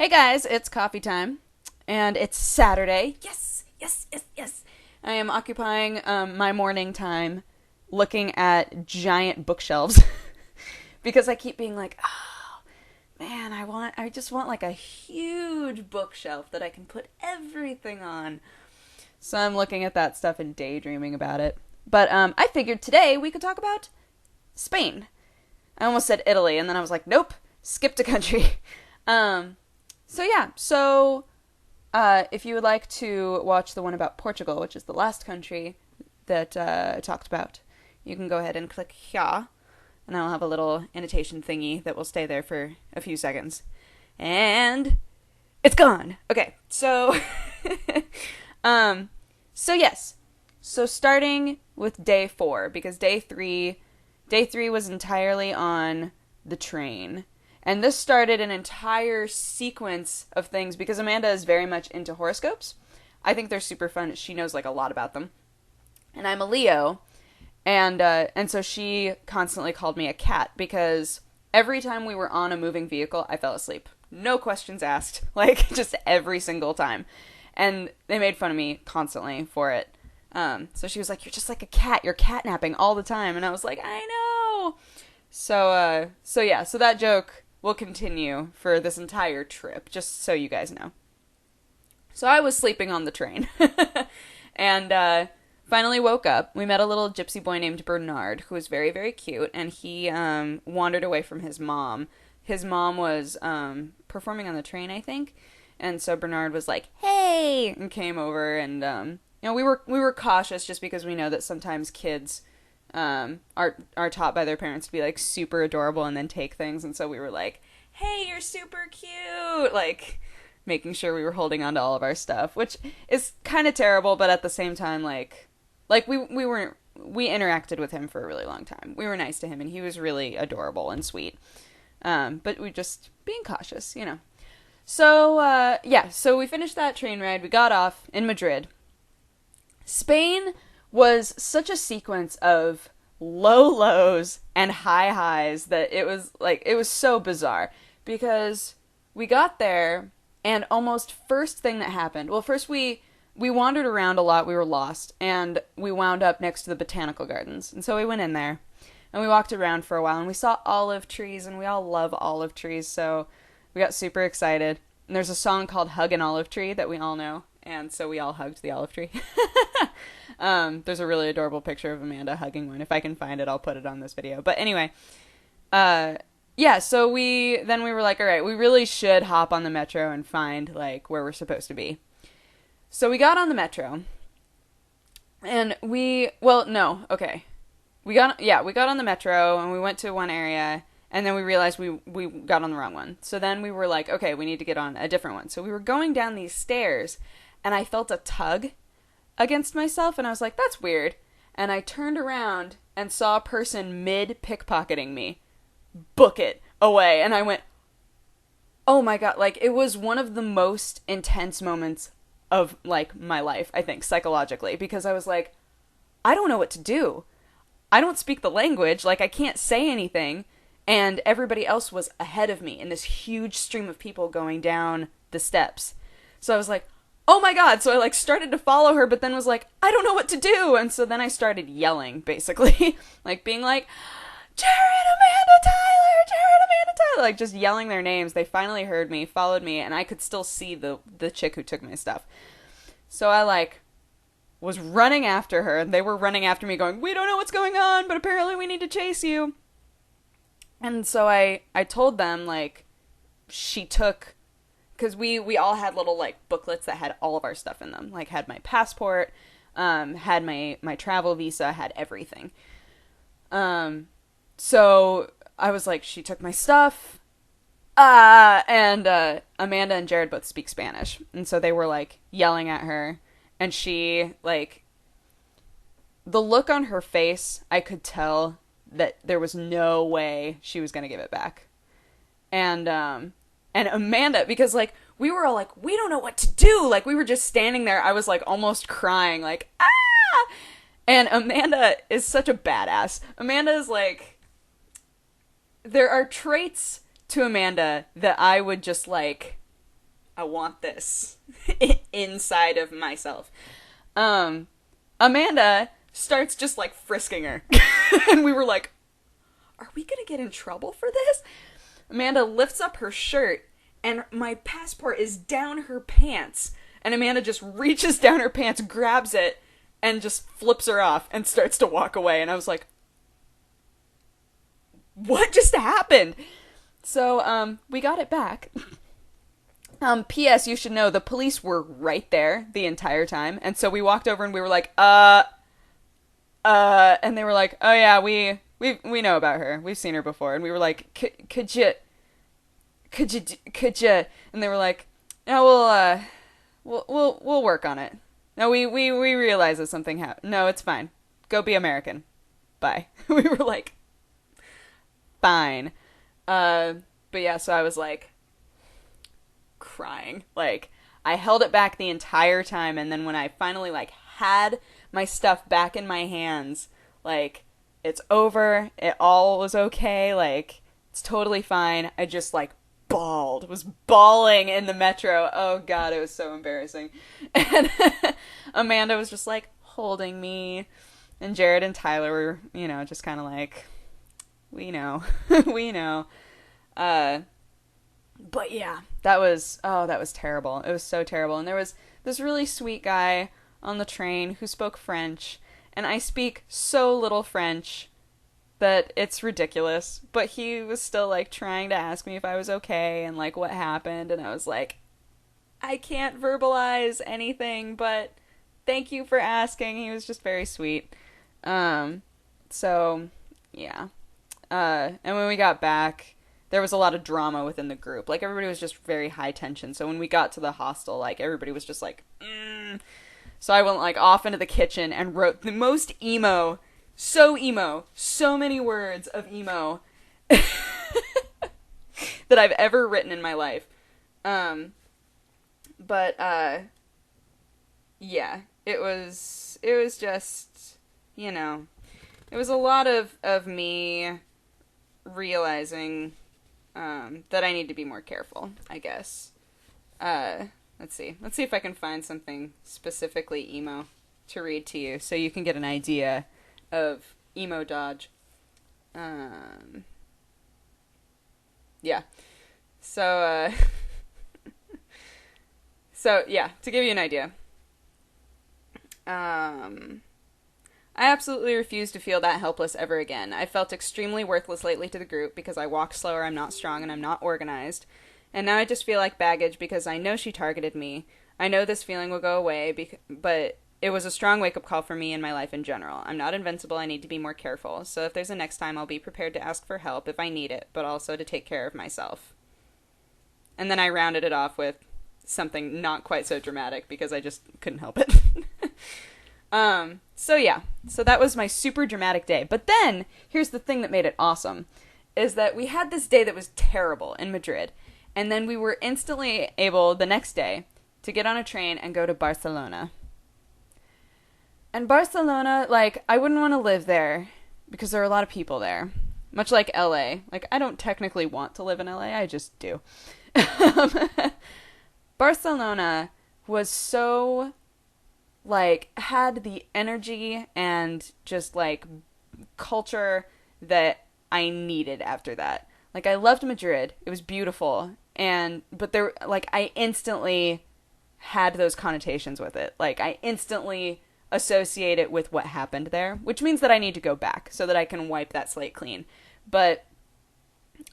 Hey guys, it's coffee time, and it's Saturday. Yes, yes, yes, yes. I am occupying my morning time looking at giant bookshelves because I keep being like, oh man, I just want like a huge bookshelf that I can put everything on. So I'm looking at that stuff and daydreaming about it. But I figured today we could talk about Spain. I almost said Italy, and then I was like, nope, skipped a country. Um, so if you would like to watch the one about Portugal, which is the last country that I talked about, you can go ahead and click here, and I'll have a little annotation thingy that will stay there for a few seconds. And it's gone. Okay, so, um, so yes. So starting with day 4, because day three was entirely on the train. And this started an entire sequence of things because Amanda is very much into horoscopes. I think they're super fun. She knows like a lot about them. And I'm a Leo, and so she constantly called me a cat because every time we were on a moving vehicle, I fell asleep. No questions asked. Like just every single time. And they made fun of me constantly for it. So she was like, "You're just like a cat. You're catnapping all the time." And I was like, "I know." So that joke will continue for this entire trip, just so you guys know. So I was sleeping on the train, and finally woke up. We met a little gypsy boy named Bernard, who was very, very cute, and he wandered away from his mom. His mom was performing on the train, I think, and so Bernard was like, "Hey," and came over, and we were cautious just because we know that sometimes kids are taught by their parents to be like super adorable and then take things, and so we were like, "Hey, you're super cute," like making sure we were holding on to all of our stuff, which is kind of terrible, but at the same time, we interacted with him for a really long time. We were nice to him, and he was really adorable and sweet. But we just being cautious, you know. So we finished that train ride. We got off in Madrid. Spain was such a sequence of low lows and high highs that it was so bizarre because we got there and almost first thing that happened, well, first we wandered around a lot, we were lost, and we wound up next to the botanical gardens. And so we went in there and we walked around for a while and we saw olive trees, and we all love olive trees, so we got super excited. And there's a song called Hug an Olive Tree that we all know, and so we all hugged the olive tree. There's a really adorable picture of Amanda hugging one. If I can find it, I'll put it on this video. But anyway, so we were like, all right, we really should hop on the metro and find like where we're supposed to be. So we got on the metro, and we got on the metro and we went to one area, and then we realized we got on the wrong one. So then we were like, okay, we need to get on a different one. So we were going down these stairs, and I felt a tug against myself, and I was like, that's weird. And I turned around and saw a person mid-pickpocketing me book it away, and I went, oh my god, like, it was one of the most intense moments of, like, my life, I think, psychologically, because I was like, I don't know what to do. I don't speak the language, like, I can't say anything, and everybody else was ahead of me in this huge stream of people going down the steps. So I was like, oh my god, so I like started to follow her, but then was like, I don't know what to do, and so then I started yelling, basically, like being like, Jared, Amanda, Tyler, like just yelling their names. They finally heard me, followed me, and I could still see the chick who took my stuff. So I like was running after her, and they were running after me going, we don't know what's going on, but apparently we need to chase you. And so I told them, like, she took, because we all had little, like, booklets that had all of our stuff in them. Like, had my passport, had my travel visa, had everything. So I was like, she took my stuff. And Amanda and Jared both speak Spanish. And so they were, like, yelling at her. And she, like, the look on her face, I could tell that there was no way she was going to give it back. And Amanda, because, like, we were all like, we don't know what to do. Like, we were just standing there. I was, like, almost crying, like, ah! And Amanda is such a badass. Amanda is, like, there are traits to Amanda that I would just, like, I want this inside of myself. Amanda starts just like frisking her. And we were like, are we gonna get in trouble for this? Amanda lifts up her shirt and my passport is down her pants. And Amanda just reaches down her pants, grabs it, and just flips her off and starts to walk away. And I was like, what just happened? So, we got it back. P.S. You should know, the police were right there the entire time. And so we walked over and we were like, and they were like, oh yeah, we know about her. We've seen her before. And we were like, could you, and they were like, no, we'll work on it. No, we realize that something happened. No, it's fine. Go be American. Bye. We were like, fine. But yeah, so I was like, crying. Like, I held it back the entire time, and then when I finally, like, had my stuff back in my hands, like, it's over, it all was okay, like, it's totally fine, I just, like, was bawling in the metro. Oh god, it was so embarrassing. And Amanda was just, like, holding me, and Jared and Tyler were, you know, just kind of like, we know. We know. But yeah, that was terrible. It was so terrible. And there was this really sweet guy on the train who spoke French, and I speak so little French that it's ridiculous. But he was still, like, trying to ask me if I was okay and, like, what happened, and I was like, I can't verbalize anything, but thank you for asking. He was just very sweet. So, yeah. And when we got back, there was a lot of drama within the group. Like, everybody was just very high tension. So when we got to the hostel, like, everybody was just like, So I went, like, off into the kitchen and wrote the most emo, so many words of emo that I've ever written in my life. Yeah, it was just, you know, it was a lot of me realizing that I need to be more careful, I guess. Let's see if I can find something specifically emo to read to you so you can get an idea of emo dodge. Yeah. So yeah, to give you an idea. I absolutely refuse to feel that helpless ever again. I felt extremely worthless lately to the group because I walk slower, I'm not strong, and I'm not organized. And now I just feel like baggage because I know she targeted me. I know this feeling will go away, but it was a strong wake-up call for me and my life in general. I'm not invincible, I need to be more careful. So if there's a next time, I'll be prepared to ask for help if I need it, but also to take care of myself. And then I rounded it off with something not quite so dramatic because I just couldn't help it. So yeah, so that was my super dramatic day. But then, here's the thing that made it awesome, is that we had this day that was terrible in Madrid, and then we were instantly able, the next day, to get on a train and go to Barcelona. And Barcelona, like, I wouldn't want to live there, because there are a lot of people there. Much like LA. Like, I don't technically want to live in LA, I just do. Barcelona was so, like, had the energy and just, like, culture that I needed after that. Like, I loved Madrid. It was beautiful. But there, like, I instantly had those connotations with it. Like, I instantly associate it with what happened there, which means that I need to go back so that I can wipe that slate clean. But,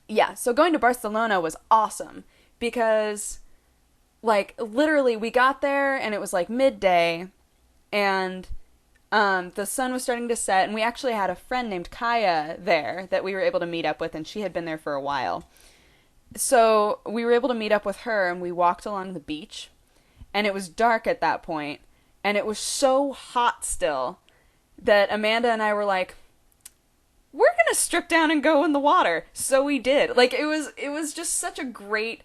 yeah, so going to Barcelona was awesome because, like, literally we got there and it was, like, midday, and the sun was starting to set, and we actually had a friend named Kaya there that we were able to meet up with, and she had been there for a while. So we were able to meet up with her, and we walked along the beach, and it was dark at that point, and it was so hot still that Amanda and I were like, we're gonna strip down and go in the water. So we did. Like, it was just such a great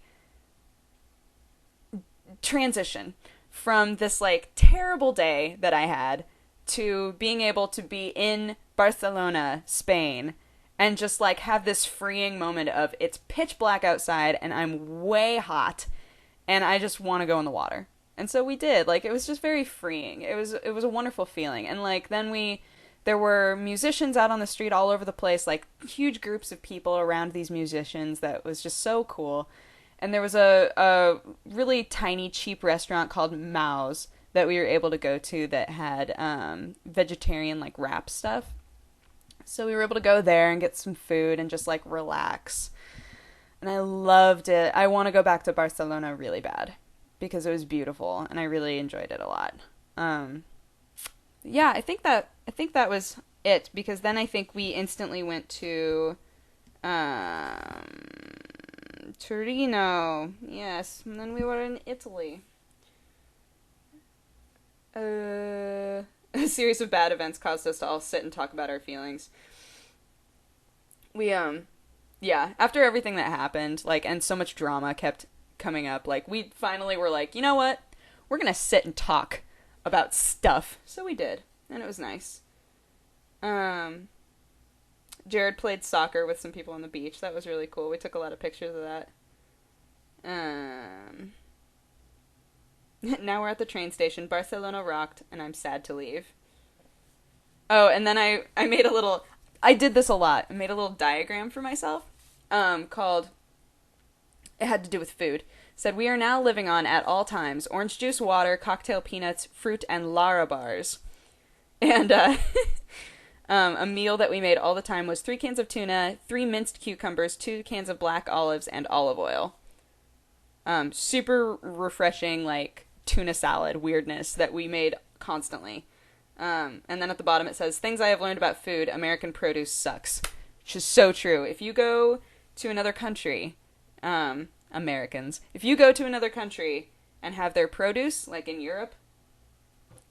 transition from this, like, terrible day that I had to being able to be in Barcelona, Spain, and just, like, have this freeing moment of it's pitch black outside and I'm way hot and I just want to go in the water. And so we did. Like, it was just very freeing. It was a wonderful feeling. And like then there were musicians out on the street all over the place, like huge groups of people around these musicians. That was just so cool. And there was a really tiny, cheap restaurant called Mao's that we were able to go to that had vegetarian, like, wrap stuff. So we were able to go there and get some food and just, like, relax. And I loved it. I want to go back to Barcelona really bad because it was beautiful and I really enjoyed it a lot. Yeah, I think that was it, because then I think we instantly went to Torino. Yes, and then we were in Italy. A series of bad events caused us to all sit and talk about our feelings. We yeah, after everything that happened, like, and so much drama kept coming up, like, we finally were like, you know what? We're gonna sit and talk about stuff. So we did, and it was nice. Jared played soccer with some people on the beach. That was really cool. We took a lot of pictures of that. Now we're at the train station. Barcelona rocked, and I'm sad to leave. Oh, and then I made a little... I did this a lot. I made a little diagram for myself called... It had to do with food. It said, we are now living on, at all times, orange juice, water, cocktail peanuts, fruit, and Lara bars. And a meal that we made all the time was 3 cans of tuna, 3 minced cucumbers, 2 cans of black olives, and olive oil. Super refreshing, like, tuna salad weirdness that we made constantly. And then at the bottom it says, things I have learned about food, American produce sucks. Which is so true. If you go to another country, Americans, if you go to another country and have their produce, like in Europe,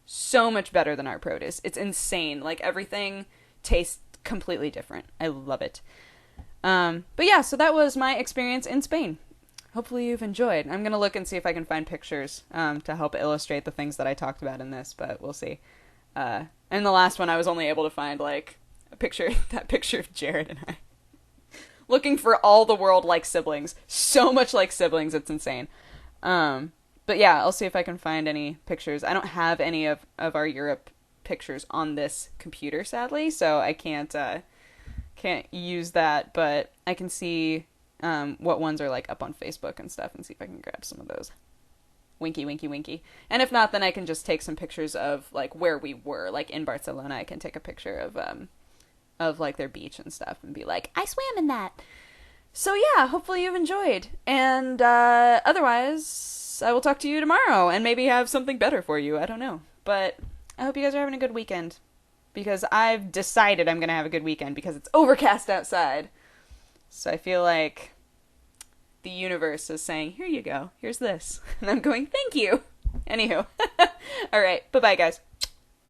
so much better than our produce. It's insane. Like, everything tastes completely different. I love it. But yeah, so that was my experience in Spain. Hopefully you've enjoyed. I'm going to look and see if I can find pictures to help illustrate the things that I talked about in this, but we'll see. In the last one, I was only able to find, like, that picture of Jared and I. Looking for all the world like siblings. So much like siblings, it's insane. But yeah, I'll see if I can find any pictures. I don't have any of our Europe pictures on this computer, sadly, so I can't use that, but I can see what ones are, like, up on Facebook and stuff and see if I can grab some of those. Winky, winky, winky. And if not, then I can just take some pictures of, like, where we were. Like, in Barcelona, I can take a picture of like, their beach and stuff and be like, I swam in that. So yeah, hopefully you've enjoyed. And otherwise, I will talk to you tomorrow and maybe have something better for you. I don't know. But I hope you guys are having a good weekend. Because I've decided I'm going to have a good weekend because it's overcast outside. So I feel like the universe is saying, here you go. Here's this. And I'm going, thank you. Anywho. All right. Bye-bye, guys.